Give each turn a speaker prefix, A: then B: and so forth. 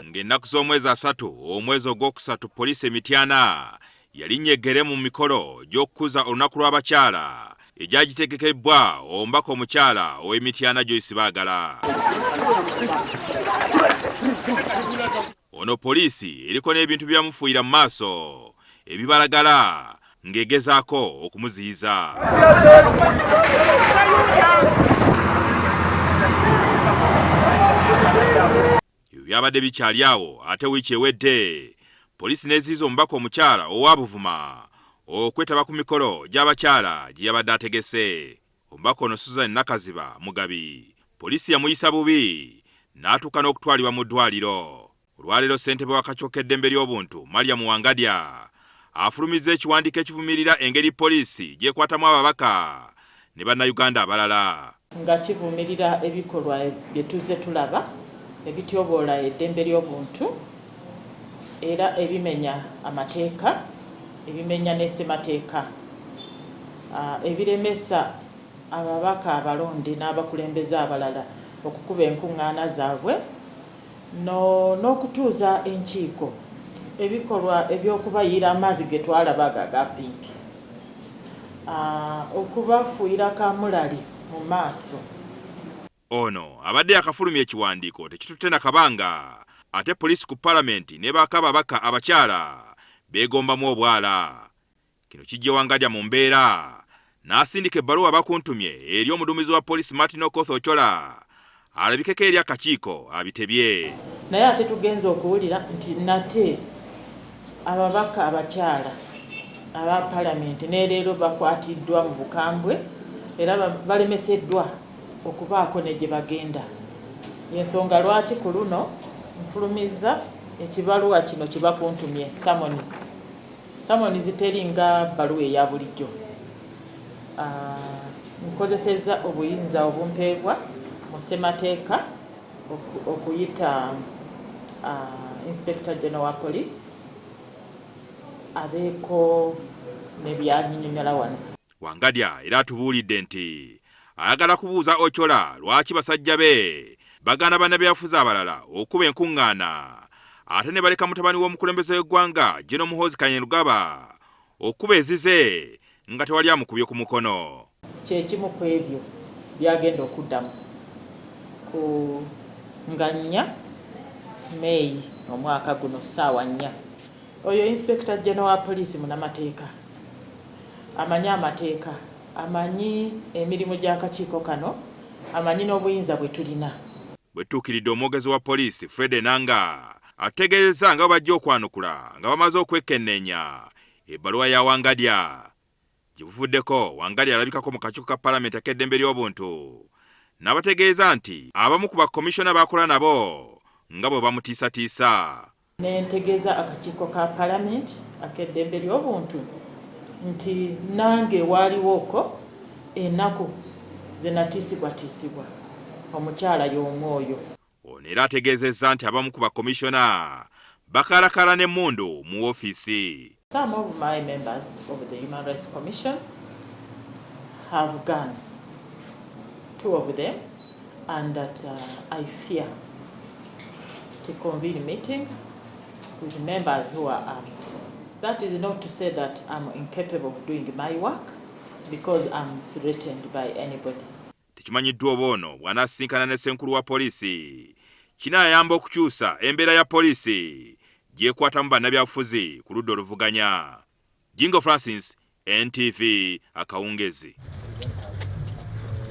A: Ng'ennaku z'omwezi 3 omwezi ogwokusatu poliisi Mityana yalinnyeggere mu mikolo gy'okukuza olunaku lw'abakyala egyagitegekebwa omubaka omukyala ow'Emityana Joyce Baagala. Ono poliisi eriko n'ebintu byamufuuyira mu maaso ebibalagala ng'egezaako okumuziyiza. Byabadde bikyali awo ate wiiki ewedde poliisi n'eziyiza omubaka omukyala owa Buvuma okwetaba ku mikolo gy'abakyala gye yabadde ategese. Omubaka ono Susan Nakaziba Mugabi poliisi yamuyisa bubi n'atuuka n'okutwalibwa mu ddwaliro. Olwaleero ssentebe w'akakiiko k'eddembe ly'obuntu Maria Wangadya afulumizza ekiwandiiko ekivumirira engeri poliisi gyekwatamu ababaka ne bannayuganda abalala.
B: Nga kivumirira ebikolwa bye tuzze tulaba ebityoboola eddembe ly'obuntu era ebimenya amateeka, ebimenya n'essemateeka, ebiremesa ababaka abalonde n'abakulembeze abalala okukuba enkungaana zaabwe n'okutuuza enkiiko, ebikolwa eby'okubayiira amazzi ge twalabaga ga pinki, okubafuuyira kamulali mu maaso.
A: Ono abadde akafulumya ekiwandiiko tekitutte na kabanga ate poliisi ku palamenti ne bakababaka abakyala beegombamu obwala. Kino kijja Wangadya mu mbeera n'asindika ebbaluwa bakuntumye eri omuddumizi wa Poliisi Martin Okoth Ochola alabikeko eri akakiiko abitebye.
B: Naye ate tugenza okuwulira nti nate ababaka abakyala aba palamenti n'eleero bakwatiddwa mu bukambwe era balemeseddwa okubaako ne gye bagenda. Yensonga lwaki ku luno nfulumiza ekibaluwa kino kye bakuntumye summons. Summons teringa bbaluwa eya bulijjo. Nkozesezza obuyinza obumpeebwa mu ssemateeka okuyita Inspector General wa Police abeeko ne byannyonnyola wano.
A: Wangadya era atubuulidde nti ayagala kubuuza Ochola lwaki basajjabe baganda bannabyafuzi abalala okuba enkungaana ate ne baleka mutabani w'omukulembeze w'eggwanga General Muhoozi Kanyarugaba okuba ezize nga tewali amukubye ku mukono.
B: Kyekimu ku ebyo byagenda okuddamu ku nga 4 May omwaka guno ssaawa 4. Oyo Inspector General wa Poliisi munnamateeka amanyi amateeka, amanyi emirimu gy'akakiiko kano, amanyi n'obuyinza bwe tulina.
A: Bwe tuukiridde omwogezi wa poliisi Fred Enanga ategeeza nga bajja okwanukula nga bamaze okwekenneenya ebbaluwa ya Wangadya. Gibuvuddeko Wangadya alabikako mu kakiiko ka palamenti ak'eddembe ly'obuntu n'abategeeza nti abamu ku bakomishona bakola nabo nga bwe bamutiisatiisa.
B: Nentegeeza akakiiko ka palamenti ak'eddembe ly'obuntu nti nange waliwoko ennaku ze natiisibwatiisibwa omukyala y'omwoyo.
A: Ono era ategeezezza nti abamu ku bakomishona bakalakala n'emmundu mu wofiisi.
B: Some of my members of the Human Rights Commission have guns, 2 of them, and that I fear to convene meetings with members who are armed. That is not to say that I'm incapable of doing my work because I'm threatened by anybody.
A: Tekimanyiddwa oba ono bw'anaasinkana ne ssenkulu wa poliisi kinaayamba okukyusa embeera ya poliisi gyekwatamu bannabyabufuzi ku ludda oluvuganya. Jingo Francis, NTV, Akawungeezi.